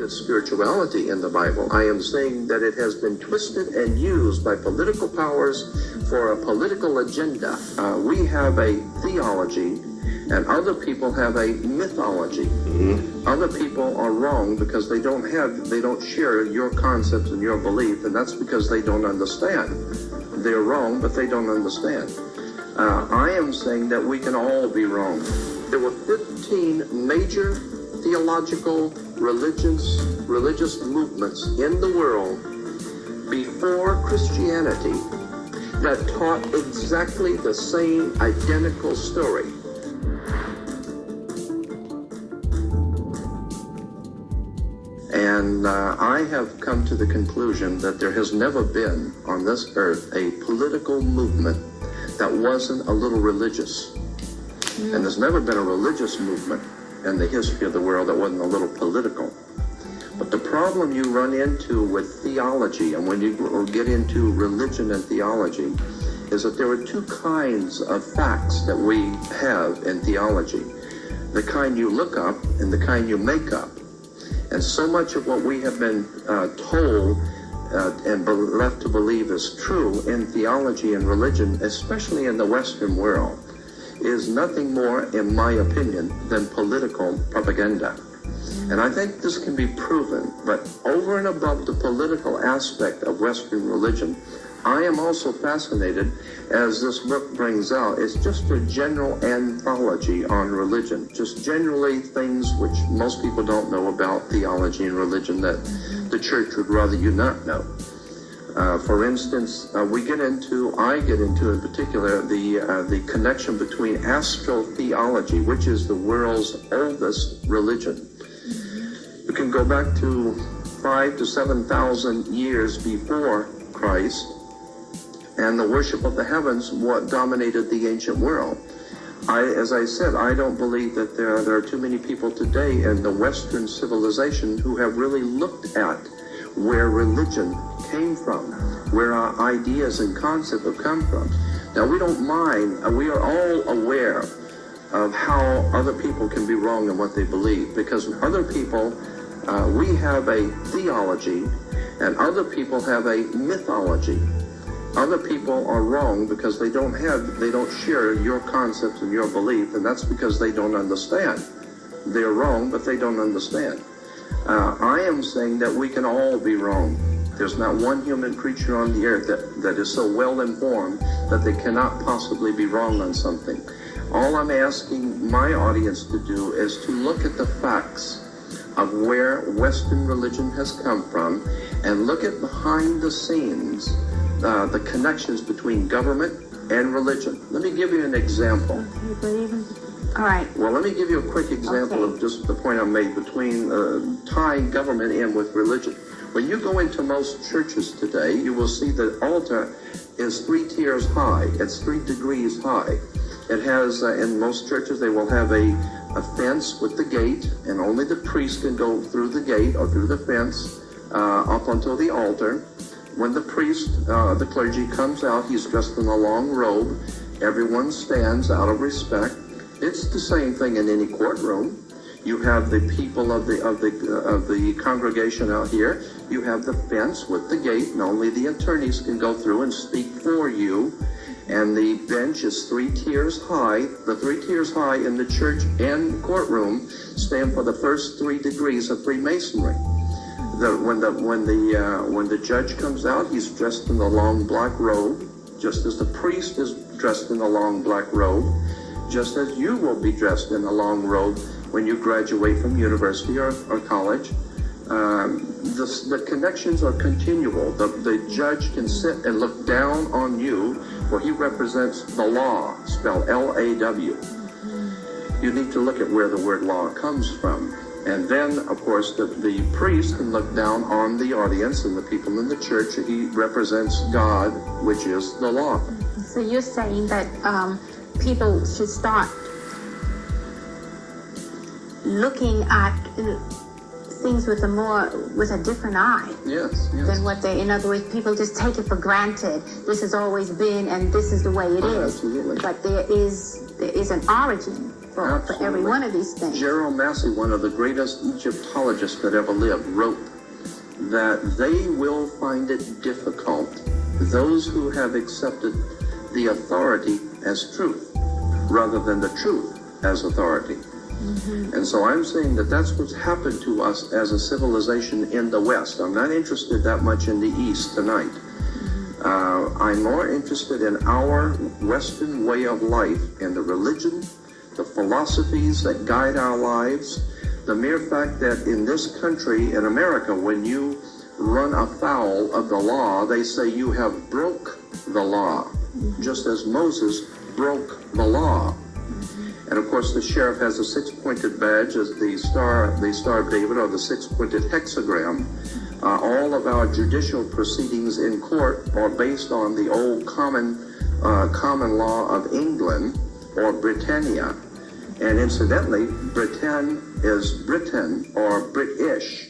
at spirituality in the Bible. I am saying that it has been twisted and used by political powers for a political agenda. We have a theology, and other people have a mythology. Other people are wrong because they don't share your concepts and your belief, and that's because they don't understand. They're wrong, but they don't understand. I am saying that we can all be wrong. There were 15 major theological religious movements in the world before Christianity that taught exactly the same identical story. And I have come to the conclusion that there has never been on this earth a political movement that wasn't a little religious. And there's never been a religious movement in the history of the world that wasn't a little political. But the problem you run into with theology, and when you get into religion and theology, is that there are two kinds of facts that we have in theology. The kind you look up and the kind you make up. And so much of what we have been told and left to believe is true in theology and religion, especially in the Western world, is nothing more, in my opinion, than political propaganda. And I think this can be proven, but over and above the political aspect of Western religion, I am also fascinated, as this book brings out, it's just a general anthology on religion, just generally things which most people don't know about theology and religion that the church would rather you not know. For instance, I get into in particular the connection between astrotheology, which is the world's oldest religion. You can go back to 5,000 to 7,000 years before Christ, and the worship of the heavens what dominated the ancient world. As I said, I don't believe that there are too many people today in the Western civilization who have really looked at where religion came from, where our ideas and concepts have come from. Now, we don't mind, we are all aware of how other people can be wrong in what they believe, because other people, we have a theology, and other people have a mythology. Other people are wrong because they don't share your concepts and your belief, and that's because they don't understand. They're wrong, but they don't understand. I am saying that we can all be wrong. There's not one human creature on the earth that is so well informed that they cannot possibly be wrong on something. All I'm asking my audience to do is to look at the facts of where Western religion has come from and look at behind the scenes the connections between government and religion. Let me give you an example. All right. Well, let me give you a quick example of just the point I made between tying government in with religion. When you go into most churches today, you will see the altar is 3 tiers high. It's 3 degrees high. It has, in most churches, they will have a fence with the gate, and only the priest can go through the gate or through the fence up until the altar. When the priest, the clergy comes out, he's dressed in a long robe. Everyone stands out of respect. It's the same thing in any courtroom. You have the people of the congregation out here. You have the fence with the gate, and only the attorneys can go through and speak for you. And the bench is 3 tiers high. The 3 tiers high in the church and courtroom stand for the first 3 degrees of Freemasonry. When the judge comes out, he's dressed in a long black robe, just as the priest is dressed in a long black robe, just as you will be dressed in a long robe when you graduate from university or college. The connections are continual. The judge can sit and look down on you, for he represents the law, spelled L-A-W. You need to look at where the word law comes from. And then, of course, the priest can look down on the audience and the people in the church. He represents God, which is the law. So you're saying that people should start looking at things with a different eye. Yes. Than what they, in other words, people just take it for granted. This has always been, and this is the way it is. Absolutely. But there is an origin for every one of these things. Gerald Massey, one of the greatest Egyptologists that ever lived, wrote that they will find it difficult, those who have accepted the authority as truth rather than the truth as authority. And so I'm saying that that's what's happened to us as a civilization in the West. I'm not interested that much in the East tonight. I'm more interested in our Western way of life and the religion, the philosophies that guide our lives. The mere fact that in this country, in America, when you run afoul of the law, they say you have broke the law, just as Moses broke the law. And of course, the sheriff has a six-pointed badge as the Star of David, or the six-pointed hexagram. All of our judicial proceedings in court are based on the old common law of England, or Britannia. And incidentally, Britain is Britain or British.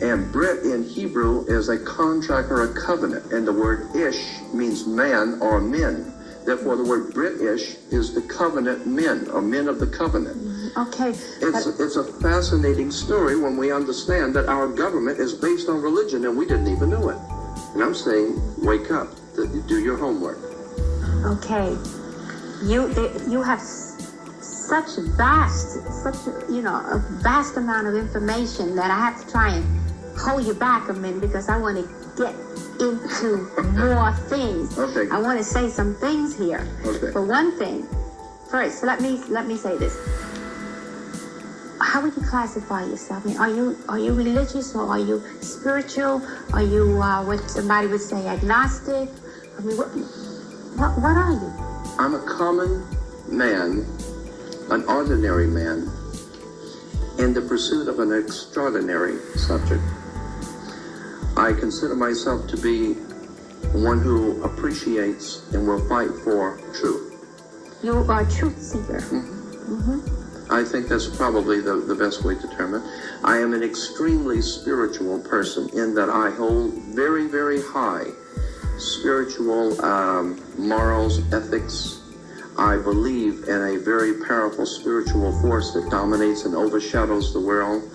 And Brit in Hebrew is a contract or a covenant. And the word ish means man or men. Therefore, the word British is the covenant men, or men of the covenant. Okay. It's a fascinating story when we understand that our government is based on religion and we didn't even know it. And I'm saying, wake up, do your homework. Okay. You have such a vast amount of information that I have to try and hold you back a minute because I want to get into more things. Okay. I want to say some things here. Okay. For one thing, first, let me say this. How would you classify yourself? I mean, are you religious, or are you spiritual? Are you what somebody would say agnostic? I mean, what are you? I'm a common man, an ordinary man, in the pursuit of an extraordinary subject. I consider myself to be one who appreciates and will fight for truth. You are a truth seeker. I think that's probably the best way to term it. I am an extremely spiritual person in that I hold very, very high spiritual morals, ethics. I believe in a very powerful spiritual force that dominates and overshadows the world.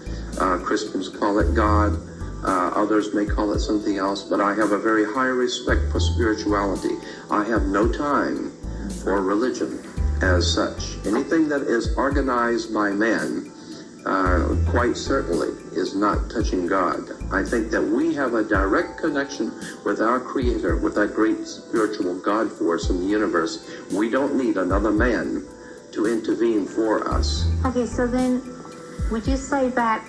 Christians call it God. Others may call it something else, but I have a very high respect for spirituality. I have no time for religion as such. Anything that is organized by man, quite certainly, is not touching God. I think that we have a direct connection with our Creator, with that great spiritual God force in the universe. We don't need another man to intervene for us. Okay, so then, would you say that,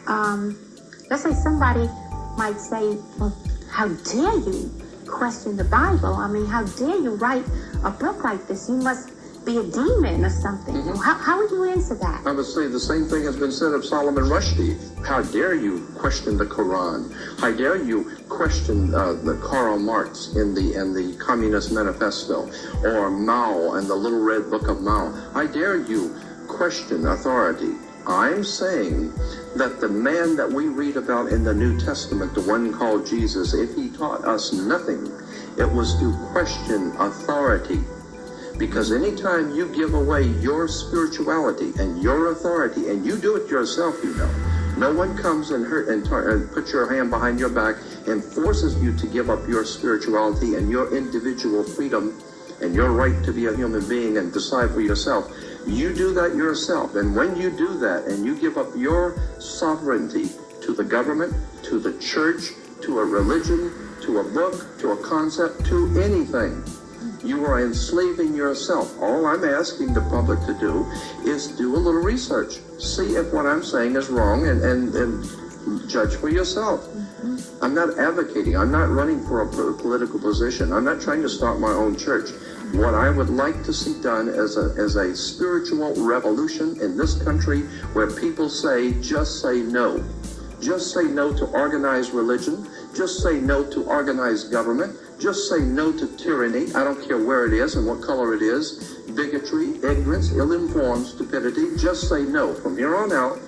let's say somebody might say, well, how dare you question the Bible? I mean, how dare you write a book like this? You must be a demon or something. How would you answer that? I would say the same thing has been said of Solomon Rushdie. How dare you question the Quran? How dare you question the Karl Marx in the Communist Manifesto, or Mao and the Little Red Book of Mao? How dare you question authority? I'm saying that the man that we read about in the New Testament, the one called Jesus, if he taught us nothing, it was to question authority. Because anytime you give away your spirituality and your authority, and you do it yourself, no one comes and puts your hand behind your back and forces you to give up your spirituality and your individual freedom and your right to be a human being and decide for yourself. You do that yourself. And when you do that and you give up your sovereignty to the government, to the church, to a religion, to a book, to a concept, to anything, you are enslaving yourself. All I'm asking the public to do is do a little research. See if what I'm saying is wrong and judge for yourself. I'm not advocating. I'm not running for a political position. I'm not trying to start my own church. What I would like to see done is a spiritual revolution in this country where people say, just say no. Just say no to organized religion. Just say no to organized government. Just say no to tyranny. I don't care where it is and what color it is. Bigotry, ignorance, ill-informed stupidity. Just say no. From here on out,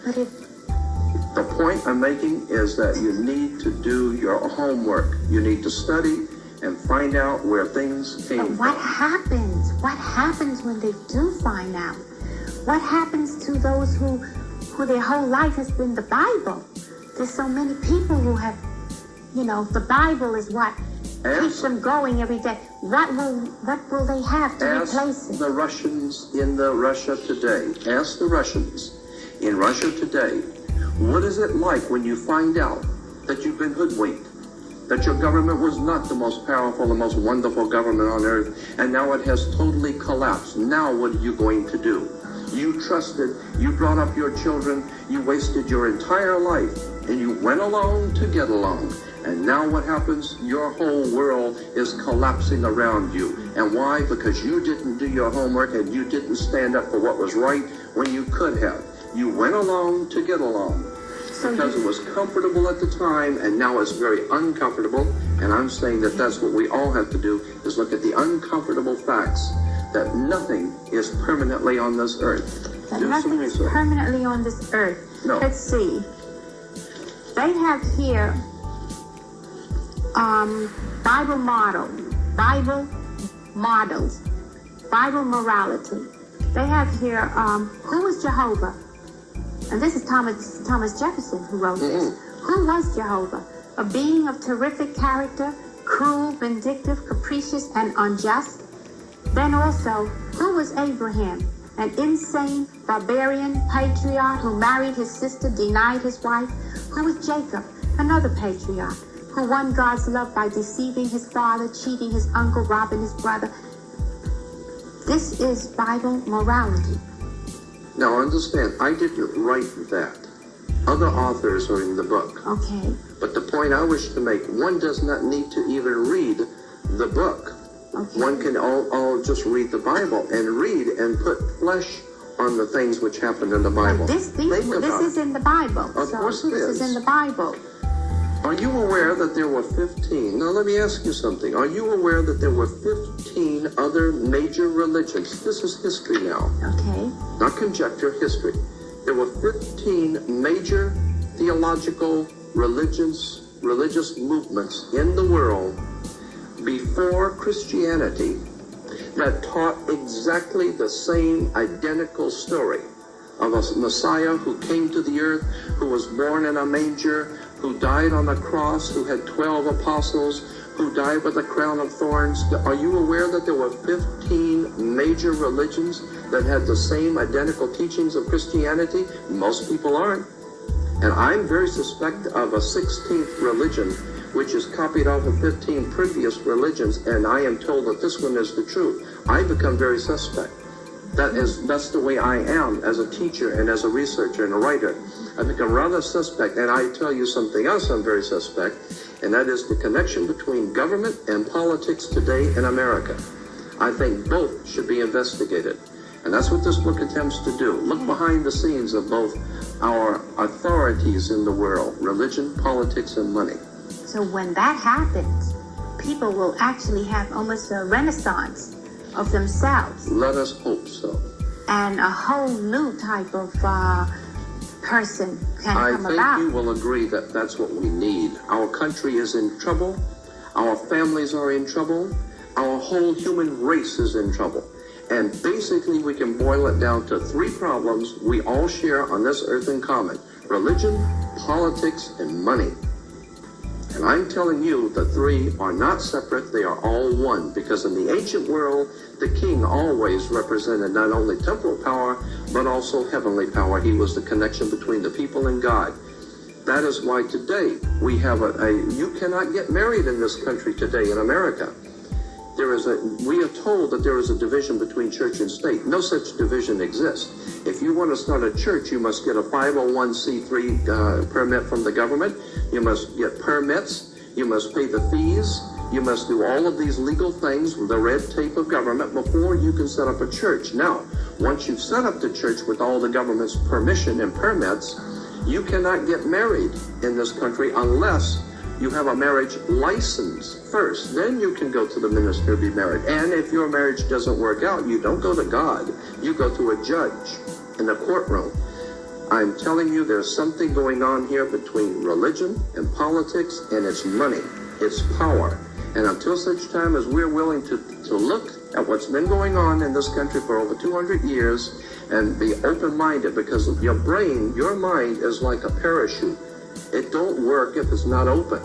the point I'm making is that you need to do your homework. You need to study and find out where things came from. What happens? What happens when they do find out? what happens to those who their whole life has been the Bible? There's so many people who have, the Bible is what keeps them going every day. What will they have to replace it? Ask the Russians in Russia today. Ask the Russians in Russia today, what is it like when you find out that you've been hoodwinked? That your government was not the most powerful, the most wonderful government on earth, and now it has totally collapsed. Now what are you going to do? You trusted, you brought up your children, you wasted your entire life, and you went along to get along. And now what happens? Your whole world is collapsing around you. And why? Because you didn't do your homework and you didn't stand up for what was right when you could have. You went along to get along. Because it was comfortable at the time, and now it's very uncomfortable. And I'm saying that that's what we all have to do, is look at the uncomfortable facts, that nothing is permanently on this earth. That nothing is permanently on this earth. No. Let's see. They have here Bible models, Bible morality. They have here, who is Jehovah? And this is Thomas Jefferson who wrote this. Who was Jehovah? A being of terrific character, cruel, vindictive, capricious, and unjust. Then also, who was Abraham? An insane, barbarian patriarch who married his sister, denied his wife. Who was Jacob? Another patriarch who won God's love by deceiving his father, cheating his uncle, robbing his brother. This is Bible morality. Now understand, I didn't write that. Other authors are in the book. Okay. But the point I wish to make, one does not need to even read the book. Okay. One can all just read the Bible and read and put flesh on the things which happened in the Bible. This is in the Bible. Of course it is. This is in the Bible. Are you aware that there were 15? Now let me ask you something. Are you aware that there were 15 other major religions? This is history now. Okay. Not conjecture, history. There were 15 major theological religious movements in the world before Christianity that taught exactly the same identical story of a Messiah who came to the earth, who was born in a manger, who died on the cross, who had 12 apostles, who died with a crown of thorns. Are you aware that there were 15 major religions that had the same identical teachings of Christianity? Most people aren't. And I'm very suspect of a 16th religion, which is copied off of 15 previous religions, and I am told that this one is the truth. I become very suspect. That's the way I am as a teacher and as a researcher and a writer. I become rather suspect, and I tell you something else I'm very suspect, and that is the connection between government and politics today in America. I think both should be investigated. And that's what this book attempts to do. Look behind the scenes of both our authorities in the world, religion, politics, and money. So when that happens, people will actually have almost a renaissance of themselves. Let us hope so. And a whole new type of person can come about. I think you will agree that that's what we need. Our country is in trouble. Our families are in trouble. Our whole human race is in trouble. And basically we can boil it down to 3 problems we all share on this earth in common: religion, politics, and money. And I'm telling you, the 3 are not separate, they are all one. Because in the ancient world, the king always represented not only temporal power, but also heavenly power. He was the connection between the people and God. That is why today we have you cannot get married in this country today in America. We are told that there is a division between church and state. No such division exists. If you want to start a church, you must get a 501c3 permit from the government. You must get permits. You must pay the fees. You must do all of these legal things, the red tape of government, before you can set up a church. Now, once you've set up the church with all the government's permission and permits, you cannot get married in this country unless you have a marriage license first. Then you can go to the minister to be married. And if your marriage doesn't work out, you don't go to God. You go to a judge in the courtroom. I'm telling you, there's something going on here between religion and politics, and it's money, it's power. And until such time as we're willing to look at what's been going on in this country for over 200 years and be open-minded, because your brain, your mind is like a parachute. It don't work if it's not open.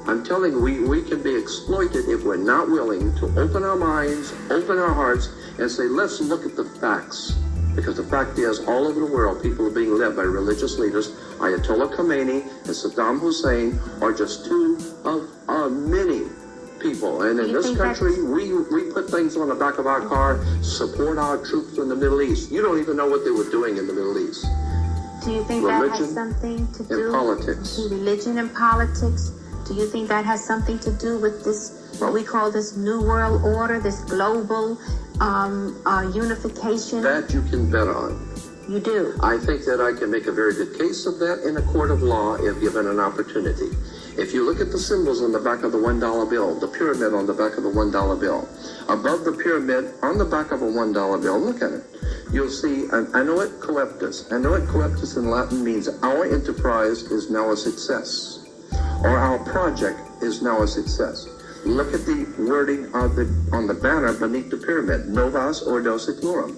I'm telling you, we can be exploited if we're not willing to open our minds, open our hearts, and say, let's look at the facts. Because the fact is, all over the world, people are being led by religious leaders. Ayatollah Khomeini and Saddam Hussein are just two of many people. And in this country, we put things on the back of our car, support our troops in the Middle East. You don't even know what they were doing in the Middle East. Do you think that has something to do with politics? Religion and politics? Do you think that has something to do with this, what we call this New World Order, this global unification? That you can bet on. You do? I think that I can make a very good case of that in a court of law if given an opportunity. If you look at the symbols on the back of the $1 bill, the pyramid on the back of the $1 bill, above the pyramid on the back of a $1 bill, look at it. You'll see an annuit coeptus. Annuit coeptus in Latin means our enterprise is now a success, or our project is now a success. Look at the wording on the banner beneath the pyramid, Novus Ordo Seclorum.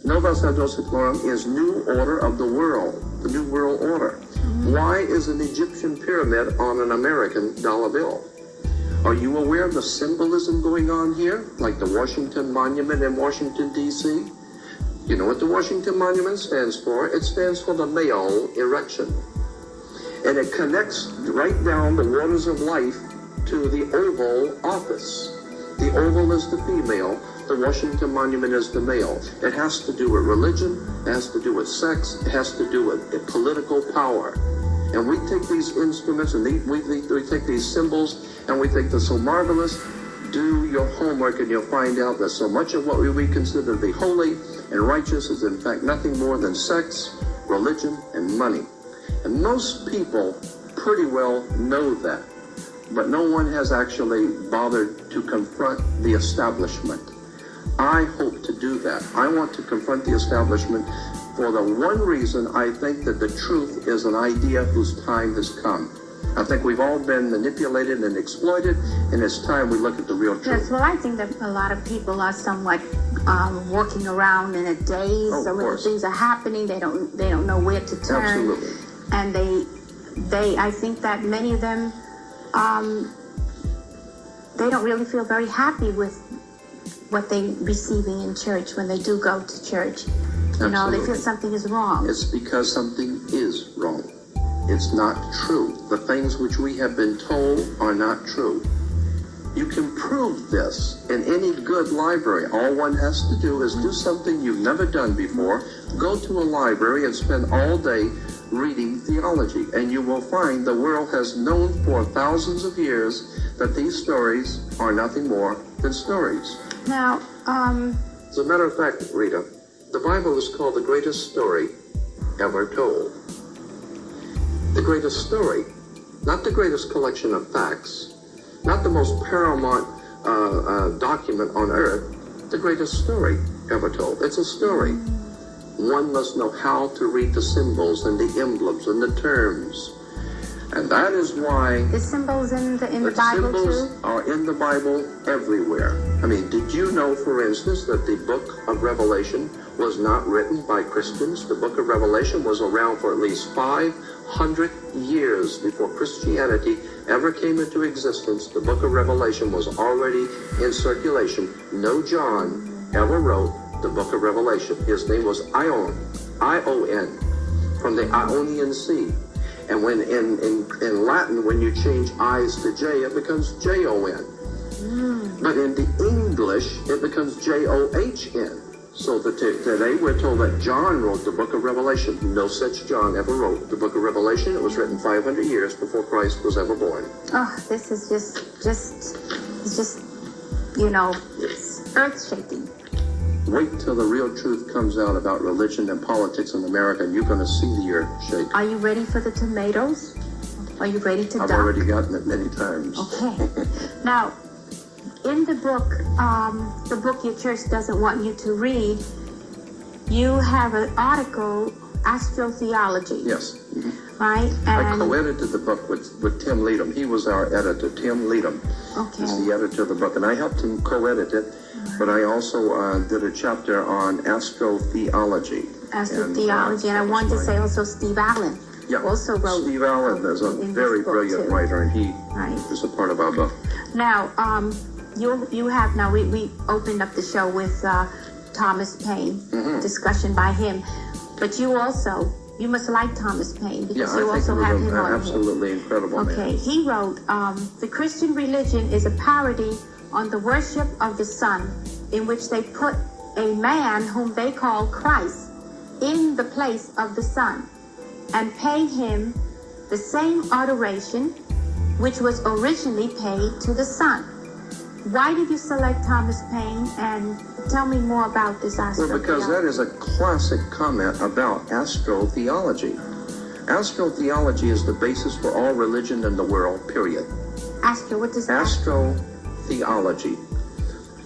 Novus Ordo Seclorum is new order of the world, the new world order. Why is an Egyptian pyramid on an American dollar bill? Are you aware of the symbolism going on here? Like the Washington Monument in Washington, D.C.? You know what the Washington Monument stands for? It stands for the male erection. And it connects right down the waters of life to the Oval Office. The Oval is the female, the Washington Monument is the male. It has to do with religion, it has to do with sex, it has to do with political power. And we take these instruments and we take these symbols and we think they're so marvelous. Do your homework and you'll find out that so much of what we consider to be holy and righteous is in fact nothing more than sex, religion, and money. And most people pretty well know that. But no one has actually bothered to confront the establishment. I hope to do that. I want to confront the establishment for the one reason I think that the truth is an idea whose time has come. I think we've all been manipulated and exploited, and it's time we look at the real truth. Yes, well, I think that a lot of people are somewhat walking around in a daze. So when things are happening, they don't know where to turn. Absolutely. And I think that many of them, they don't really feel very happy with what they're receiving in church when they do go to church. You know, they feel something is wrong. It's because something is wrong. It's not true. The things which we have been told are not true. You can prove this in any good library. All one has to do is do something you've never done before. Go to a library and spend all day reading theology, and you will find the world has known for thousands of years that these stories are nothing more than stories. Now, as a matter of fact, Rita, the Bible is called the greatest story ever told. The greatest story, not the greatest collection of facts, not the most paramount document on earth, the greatest story ever told. It's a story. One must know how to read the symbols and the emblems and the terms. And that is why the symbols in the Bible symbols too? are in the Bible everywhere. I mean, did you know, for instance, that the book of Revelation was not written by Christians? The book of Revelation was around for at least 500 years before Christianity ever came into existence. The book of Revelation was already in circulation. No John ever wrote the book of Revelation. His name was Ion, I-O-N, from the Ionian Sea. And when in Latin, when you change I's to J, it becomes J-O-N. But in the English, it becomes J-O-H-N. So today we're told that John wrote the book of Revelation. No such John ever wrote the book of Revelation. It was written 500 years before Christ was ever born. Oh, this is just, you know, it's earth-shaking. Wait till the real truth comes out about religion and politics in America, and you're going to see the earth shake. Are you ready for the tomatoes? Are you ready to I've duck? already gotten it many times. Okay. Now, in the book your church doesn't want you to read, you have an article, Astrotheology. Yes. right? I And co-edited the book with Tim Leadham. He was our editor, Tim Leadham. okay. He's the editor of the book, and I helped him co-edit it. But I also did a chapter on astrotheology. Astrotheology, and I wanted to say also Steve Allen. Yeah, also wrote. Steve Allen is a very brilliant writer, and he is a part of our book. Now, you have now we opened up the show with Thomas Paine, discussion by him, but you must like Thomas Paine because you also have him on absolutely here. Incredible man. Okay, he wrote, the Christian religion is a parody on the worship of the sun, in which they put a man whom they call Christ in the place of the sun and pay him the same adoration which was originally paid to the sun. Why did you select Thomas Paine, and tell me more about this astrotheology? Well, because that is a classic comment about astrotheology. Astrotheology is the basis for all religion in the world, period. What does that? Astrotheology.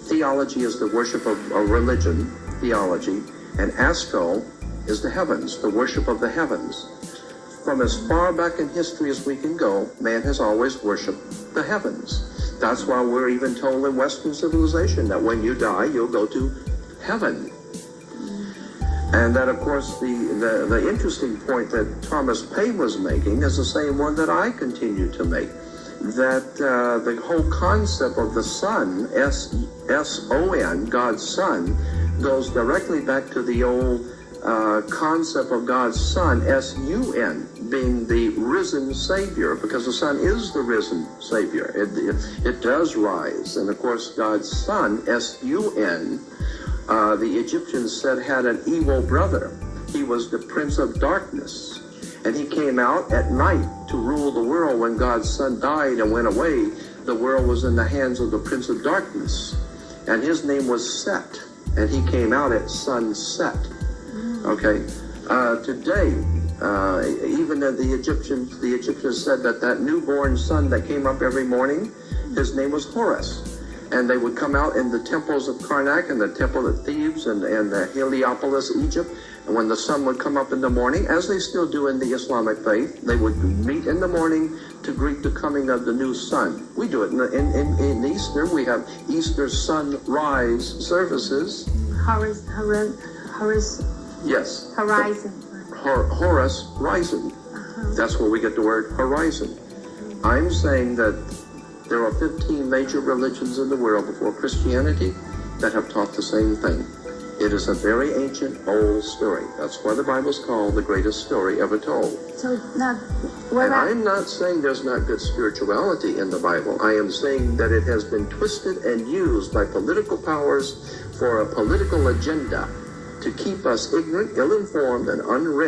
Theology is the worship of a religion, theology, and astro is the heavens, the worship of the heavens. From as far back in history as we can go, man has always worshipped the heavens. That's why we're even told in Western civilization that when you die, you'll go to heaven. And that, of course, the interesting point that Thomas Paine was making is the same one that I continue to make. That the whole concept of the sun, S-O-N, God's Son, goes directly back to the old concept of God's Son, S-U-N, being the risen Savior, because the Son is the risen Savior. It does rise. And of course, God's Son, S-U-N, the Egyptians said had an evil brother. He was the Prince of Darkness. And he came out at night to rule the world. When God's Son died and went away, the world was in the hands of the Prince of Darkness. And his name was Set. And he came out at sunset. Okay. Today, even the Egyptians said that newborn son that came up every morning, his name was Horus. And they would come out in the temples of Karnak and the temple of Thebes and the Heliopolis, Egypt. And when the sun would come up in the morning, as they still do in the Islamic faith, they would meet in the morning to greet the coming of the new sun. We do it in Easter. We have Easter sunrise services. Horus. Yes. Horizon. Horus rising. That's where we get the word horizon. I'm saying that there are 15 major religions in the world before Christianity that have taught the same thing. It is a very ancient, old story. That's why the Bible is called the greatest story ever told. So now, and I'm not saying there's not good spirituality in the Bible. I am saying that it has been twisted and used by political powers for a political agenda to keep us ignorant, ill-informed, and unread.